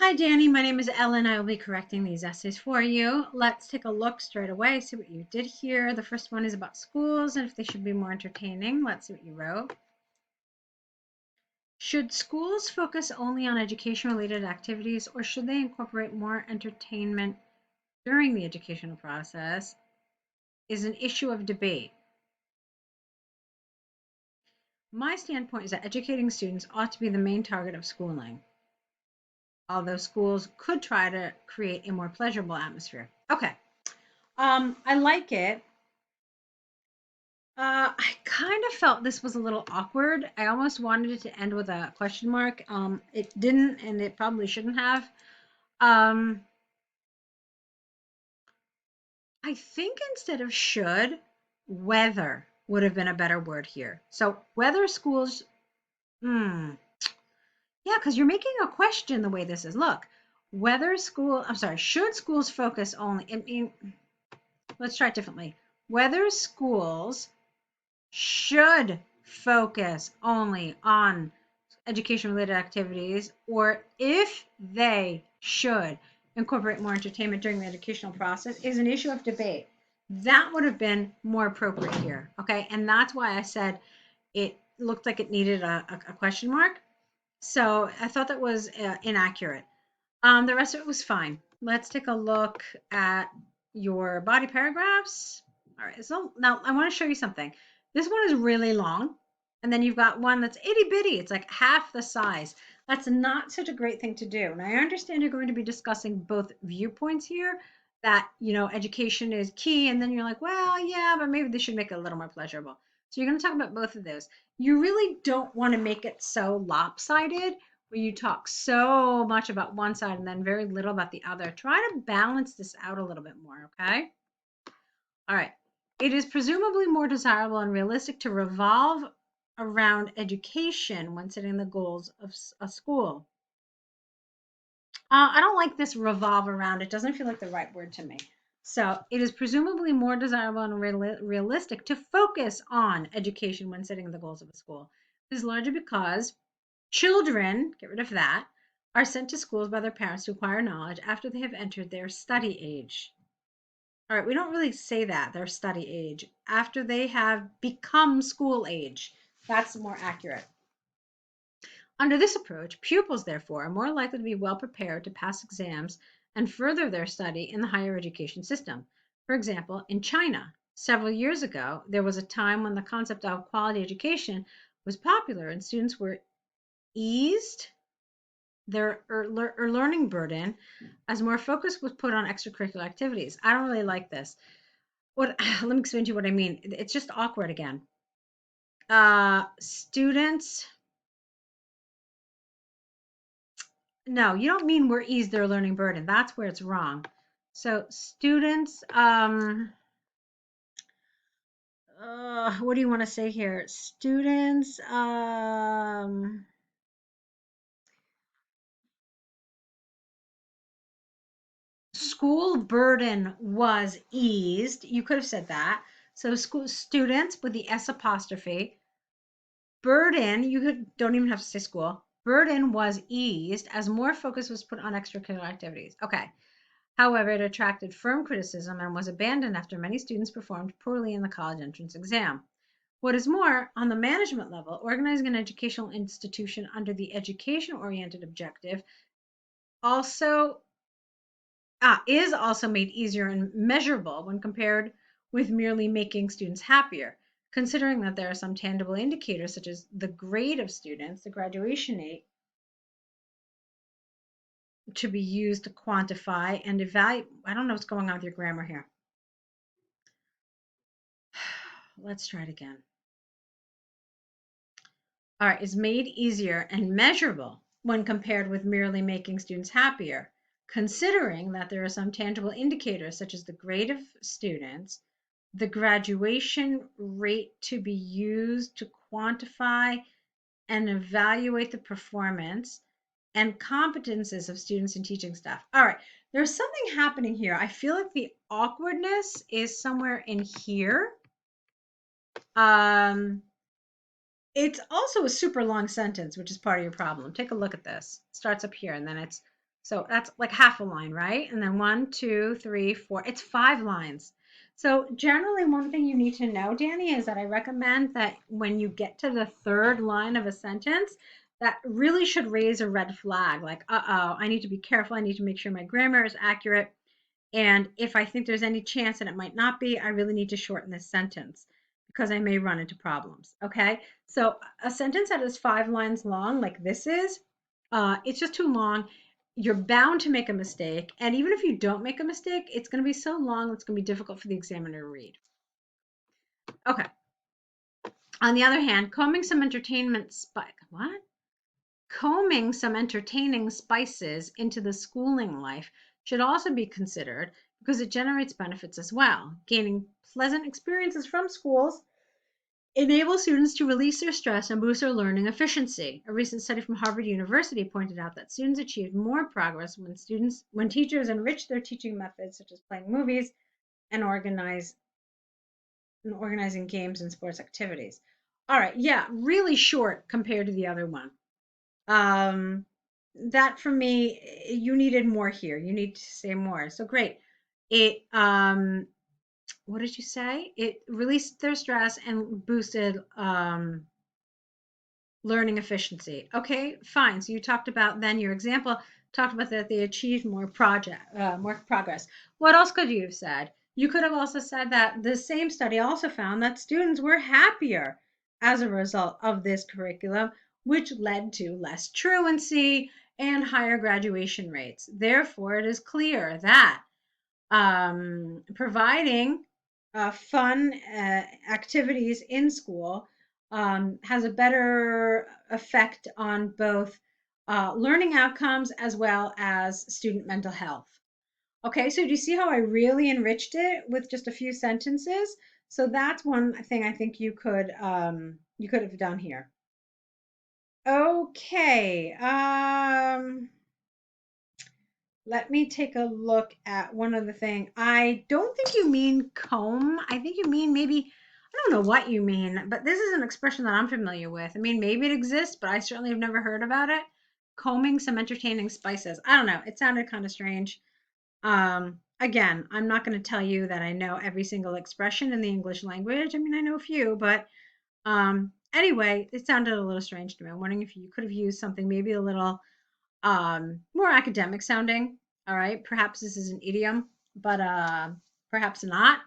Hi, Danny. My name is Ellen. I will be correcting these essays for you. Let's take a look straight away, see what you did here. The first one is about schools and if they should be more entertaining. Let's see what you wrote. Should schools focus only on education-related activities, or should they incorporate more entertainment during the educational process? Is an issue of debate. My standpoint is that educating students ought to be the main target of schooling, although schools could try to create a more pleasurable atmosphere. Okay. I like it. I kind of felt this was a little awkward. I almost wanted it to end with a question mark. It didn't, and it probably shouldn't have. Um, I think instead of should, whether would have been a better word here. So whether schools, yeah, because you're making a question the way this is. Look, should schools focus only? I mean, let's try it differently. Whether schools should focus only on education related activities, or if they should incorporate more entertainment during the educational process, is an issue of debate. That would have been more appropriate here. Okay. And that's why I said it looked like it needed a question mark. So I thought that was inaccurate. The rest of it was fine. Let's take a look at your body paragraphs. All right, so now I want to show you something. This one is really long, and then you've got one that's itty bitty. It's like half the size. That's not such a great thing to do. And I understand you're going to be discussing both viewpoints here, that, education is key, and then you're like, well, yeah, but maybe they should make it a little more pleasurable. So you're going to talk about both of those. You really don't want to make it so lopsided where you talk so much about one side and then very little about the other. Try to balance this out a little bit more, okay? All right. It is presumably more desirable and realistic to revolve around education when setting the goals of a school. I don't like this revolve around. It doesn't feel like the right word to me. So it is presumably more desirable and realistic to focus on education when setting the goals of a school. This is largely because children, get rid of that, are sent to schools by their parents to acquire knowledge after they have entered their study age. All right, we don't really say that, their study age, after they have become school age. That's more accurate. Under this approach, pupils, therefore, are more likely to be well prepared to pass exams and further their study in the higher education system. For example, in China, several years ago, there was a time when the concept of quality education was popular and students were eased their learning burden as more focus was put on extracurricular activities. I don't really like this. Let me explain to you what I mean. It's just awkward again. Students, no, you don't mean we're eased their learning burden. That's where it's wrong. So students, what do you want to say here? Students, school burden was eased. You could have said that. So school students with the S apostrophe. Burden, don't even have to say school. Burden was eased as more focus was put on extracurricular activities. Okay. However, it attracted firm criticism and was abandoned after many students performed poorly in the college entrance exam. What is more, on the management level, organizing an educational institution under the education-oriented objective also is also made easier and measurable when compared with merely making students happier, considering that there are some tangible indicators such as the grade of students, the graduation rate, to be used to quantify and evaluate. I don't know what's going on with your grammar here. Let's try it again. All right, is made easier and measurable when compared with merely making students happier, considering that there are some tangible indicators such as the grade of students, the graduation rate to be used to quantify and evaluate the performance and competences of students and teaching staff. All right, there's something happening here. I feel like the awkwardness is somewhere in here. Um, it's also a super long sentence, which is part of your problem. Take a look at this. It starts up here and then it's So that's like half a line, right? And then 1, 2, 3, 4. It's 5 lines. So generally, one thing you need to know, Danny, is that I recommend that when you get to the third line of a sentence, that really should raise a red flag. Like, uh-oh, I need to be careful. I need to make sure my grammar is accurate. And if I think there's any chance that it might not be, I really need to shorten this sentence because I may run into problems. Okay. So a sentence that is 5 lines long, like this is, it's just too long. You're bound to make a mistake. And even if you don't make a mistake, it's going to be so long, it's going to be difficult for the examiner to read. Okay. On the other hand, combing some entertaining spices into the schooling life should also be considered because it generates benefits as well. Gaining pleasant experiences from schools enables students to release their stress and boost their learning efficiency. A recent study from Harvard University pointed out that students achieved more progress when teachers enriched their teaching methods, such as playing movies and organizing games and sports activities. All right, yeah, really short compared to the other one. That for me, you needed more here. You need to say more. So great. It what did you say? It released their stress and boosted learning efficiency. Okay, fine. So you talked about then your example talked about that they achieved more progress. What else could you have said? You could have also said that the same study also found that students were happier as a result of this curriculum, which led to less truancy and higher graduation rates. Therefore, it is clear that providing fun activities in school has a better effect on both learning outcomes as well as student mental health. Okay, so do you see how I really enriched it with just a few sentences? So that's one thing I think you could have done here. Okay. Let me take a look at one other thing. I don't think you mean comb. I think you mean maybe, I don't know what you mean, but this is an expression that I'm familiar with. I mean, maybe it exists, but I certainly have never heard about it. Combing some entertaining spices. I don't know. It sounded kind of strange. Again, I'm not going to tell you that I know every single expression in the English language. I mean, I know a few, but anyway, it sounded a little strange to me. I'm wondering if you could have used something maybe a little more academic sounding. All right, perhaps this is an idiom, but perhaps not.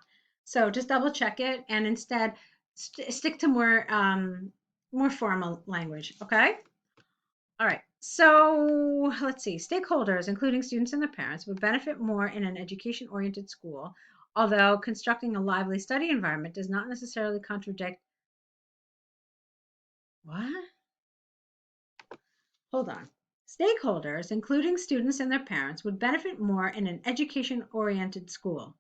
So just double check it and instead stick to more formal language. Okay. All right. So let's see. Stakeholders, including students and their parents, would benefit more in an education-oriented school, although constructing a lively study environment does not necessarily contradict. What? Hold on. Stakeholders, including students and their parents, would benefit more in an education-oriented school.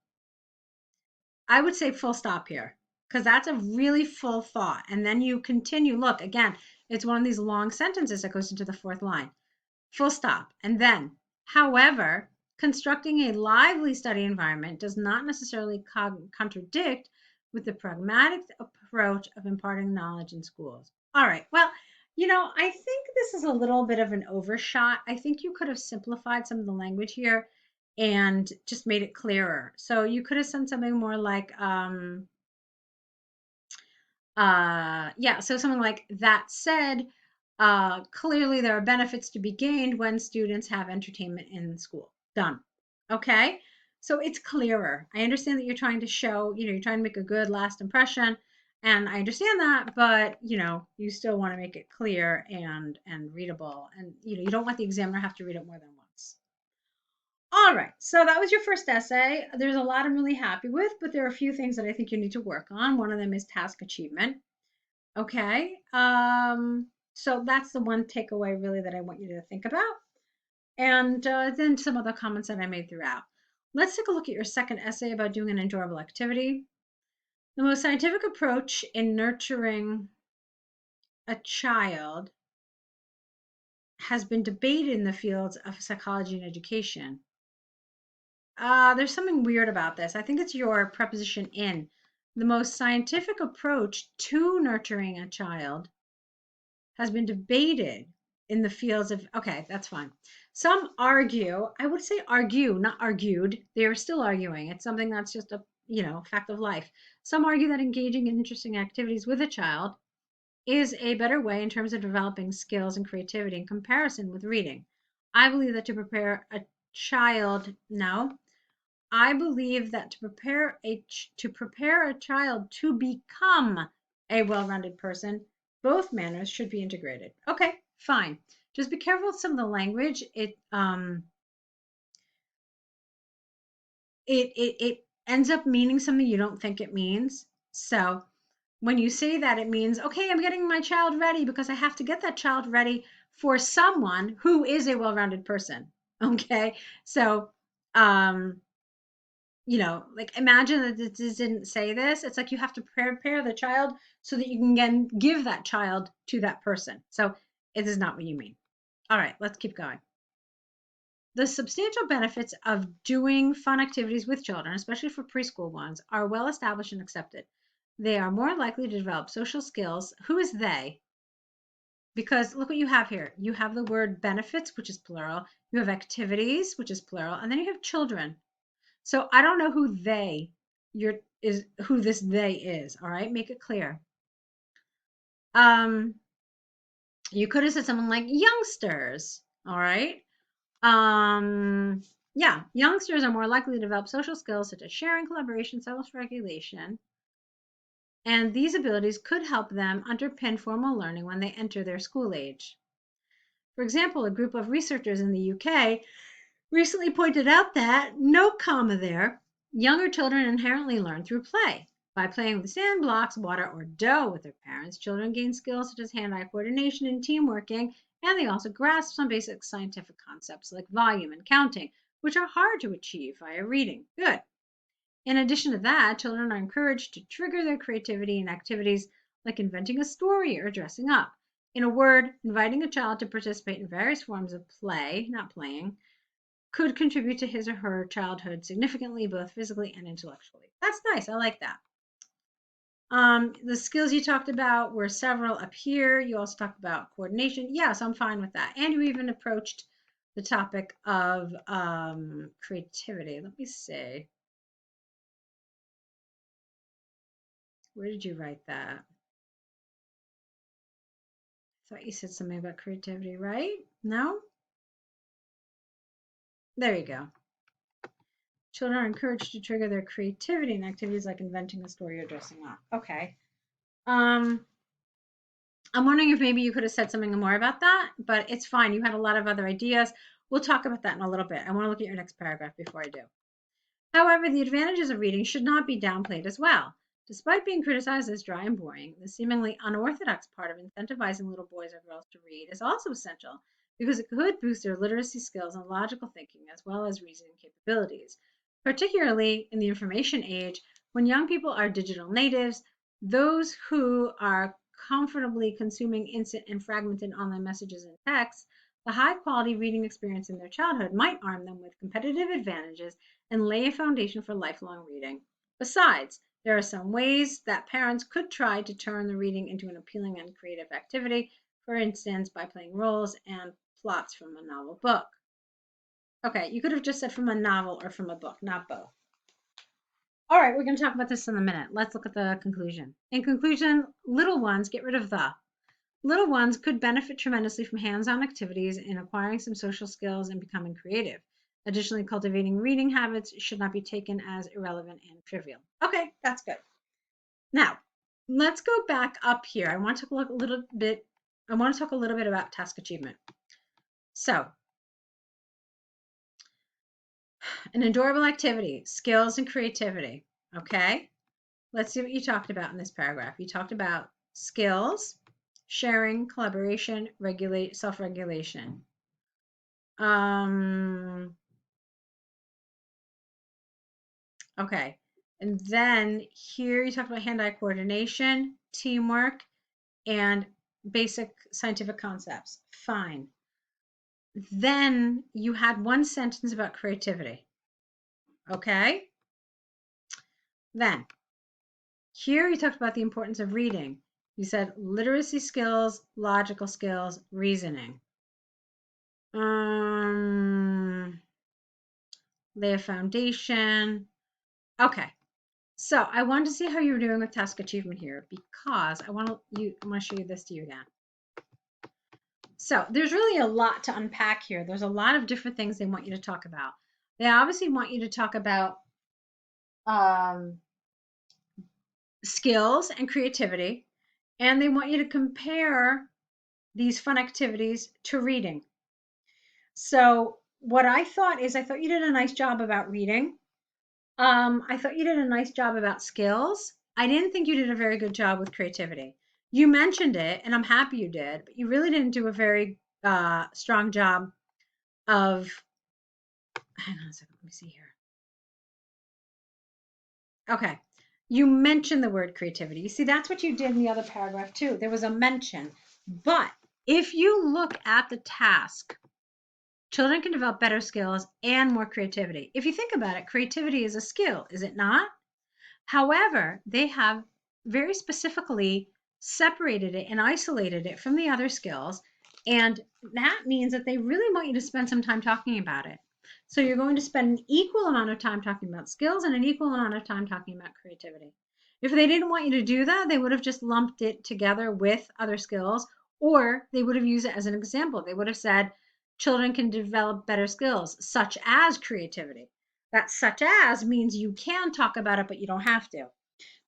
I would say full stop here because that's a really full thought. And then you continue. Look, again, it's one of these long sentences that goes into the fourth line. Full stop. And then, however, constructing a lively study environment does not necessarily contradict with the pragmatic approach of imparting knowledge in schools. All right. Well, I think this is a little bit of an overshot. I think you could have simplified some of the language here and just made it clearer. So you could have said something more like, yeah, so something like that said, clearly there are benefits to be gained when students have entertainment in school. Done. Okay. So it's clearer. I understand that you're trying to show, you're trying to make a good last impression. And I understand that, but you still want to make it clear and readable. And you don't want the examiner to have to read it more than once. All right, so that was your first essay. There's a lot I'm really happy with, but there are a few things that I think you need to work on. One of them is task achievement. Okay. So that's the one takeaway really that I want you to think about. And then some other comments that I made throughout. Let's take a look at your second essay about doing an enjoyable activity. The most scientific approach in nurturing a child has been debated in the fields of psychology and education. There's something weird about this. I think it's your preposition in. The most scientific approach to nurturing a child has been debated in the fields of, okay, that's fine. Some argue, I would say argue, not argued. They're still arguing. It's something that's just a, fact of life. Some argue that engaging in interesting activities with a child is a better way in terms of developing skills and creativity in comparison with reading. I believe that to prepare a child, no, I believe that to prepare a child to become a well-rounded person, both manners should be integrated. Okay, fine. Just be careful with some of the language. It ends up meaning something you don't think it means. So when you say that, it means, okay, I'm getting my child ready because I have to get that child ready for someone who is a well-rounded person. Okay, so like imagine that this didn't say this. It's like you have to prepare the child so that you can then give that child to that person. So it is not what you mean. All right, let's keep going. The substantial benefits of doing fun activities with children, especially for preschool ones, are well established and accepted. They are more likely to develop social skills. Who is they? Because look what you have here. You have the word benefits, which is plural. You have activities, which is plural, and then you have children. So I don't know who who this they is. All right, make it clear. Um, you could have said something like youngsters. All right. Yeah, youngsters are more likely to develop social skills such as sharing, collaboration, self-regulation, and these abilities could help them underpin formal learning when they enter their school age. For example, a group of researchers in the UK recently pointed out that, no comma there, younger children inherently learn through play. By playing with sand, blocks, water, or dough with their parents, children gain skills such as hand-eye coordination and team working, and they also grasp some basic scientific concepts like volume and counting, which are hard to achieve via reading. Good. In addition to that, children are encouraged to trigger their creativity in activities like inventing a story or dressing up. In a word, inviting a child to participate in various forms of play, not playing, could contribute to his or her childhood significantly, both physically and intellectually. That's nice. I like that. The skills you talked about were several up here. You also talked about coordination. Yes, I'm fine with that. And you even approached the topic of creativity. Let me see. Where did you write that? I thought you said something about creativity, right? No? There you go. Children are encouraged to trigger their creativity in activities like inventing a story or dressing up. Okay. I'm wondering if maybe you could have said something more about that, but it's fine. You had a lot of other ideas. We'll talk about that in a little bit. I want to look at your next paragraph before I do. However, the advantages of reading should not be downplayed as well. Despite being criticized as dry and boring, the seemingly unorthodox part of incentivizing little boys or girls to read is also essential because it could boost their literacy skills and logical thinking as well as reasoning capabilities. Particularly in the information age, when young people are digital natives, those who are comfortably consuming instant and fragmented online messages and texts, the high quality reading experience in their childhood might arm them with competitive advantages and lay a foundation for lifelong reading. Besides, there are some ways that parents could try to turn the reading into an appealing and creative activity, for instance, by playing roles and plots from a novel book. Okay, you could have just said from a novel or from a book, not both. All right, we're going to talk about this in a minute. Let's look at the conclusion. In conclusion, little ones, get rid of the. Little ones could benefit tremendously from hands-on activities in acquiring some social skills and becoming creative. Additionally, cultivating reading habits should not be taken as irrelevant and trivial. Okay, that's good. Now, let's go back up here. I want to talk a little bit about task achievement. So, an adorable activity, skills and creativity. Okay, let's see what you talked about in this paragraph. You talked about skills, sharing, collaboration, self-regulation. Okay, and then here you talked about hand-eye coordination, teamwork, and basic scientific concepts. Fine. Then you had one sentence about creativity. Okay? Then, here you talked about the importance of reading. You said literacy skills, logical skills, reasoning. Lay a foundation. Okay. So I wanted to see how you were doing with task achievement here because I want to show you this to you again. So there's really a lot to unpack here. There's a lot of different things they want you to talk about. They obviously want you to talk about um, skills and creativity, and they want you to compare these fun activities to reading. So what I thought is I thought you did a nice job about reading. I thought you did a nice job about skills. I didn't think you did a very good job with creativity. You mentioned it, and I'm happy you did, but you really didn't do a very strong job of. Hang on a second. Let me see here. Okay. You mentioned the word creativity. You see, that's what you did in the other paragraph too. There was a mention. But if you look at the task, children can develop better skills and more creativity. If you think about it, creativity is a skill, is it not? However, they have very specifically separated it and isolated it from the other skills. And that means that they really want you to spend some time talking about it. So you're going to spend an equal amount of time talking about skills and an equal amount of time talking about creativity. If they didn't want you to do that, they would have just lumped it together with other skills, or they would have used it as an example. They would have said, children can develop better skills, such as creativity. That such as means you can talk about it, but you don't have to.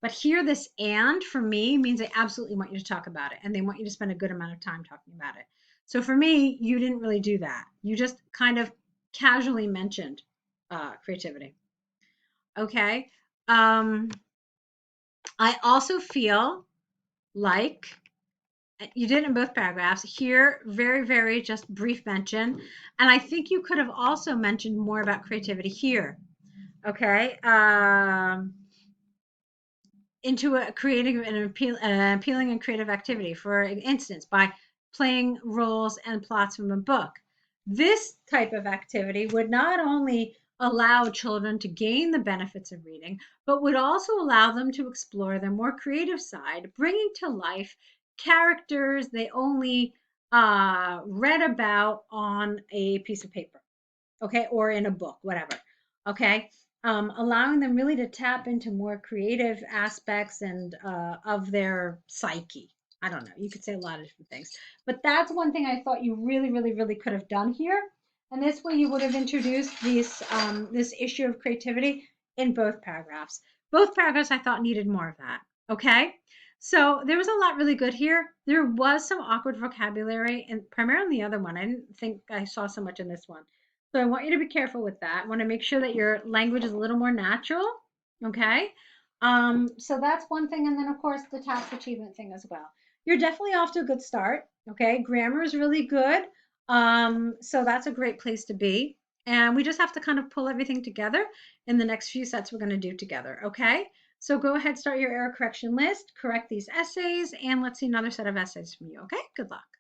But here, this and for me means they absolutely want you to talk about it and they want you to spend a good amount of time talking about it. So for me, you didn't really do that. You just kind of casually mentioned creativity. Okay. I also feel like you did in both paragraphs. Here, very, very just brief mention. And I think you could have also mentioned more about creativity here. Okay. Into a creating an appealing and creative activity, for instance, by playing roles and plots from a book. This type of activity would not only allow children to gain the benefits of reading, but would also allow them to explore their more creative side, bringing to life characters they only read about on a piece of paper, okay, or in a book, whatever, okay. Allowing them really to tap into more creative aspects and of their psyche. I don't know. You could say a lot of different things, but that's one thing I thought you really, really, really could have done here. And this way, you would have introduced this issue of creativity in both paragraphs. Both paragraphs I thought needed more of that. Okay. So there was a lot really good here. There was some awkward vocabulary, and primarily the other one. I didn't think I saw so much in this one. So I want you to be careful with that. I want to make sure that your language is a little more natural. Okay. So that's one thing. And then, of course, the task achievement thing as well. You're definitely off to a good start. Okay. Grammar is really good. So that's a great place to be. And we just have to kind of pull everything together in the next few sets we're going to do together. Okay. So go ahead, start your error correction list, correct these essays, and let's see another set of essays from you. Okay. Good luck.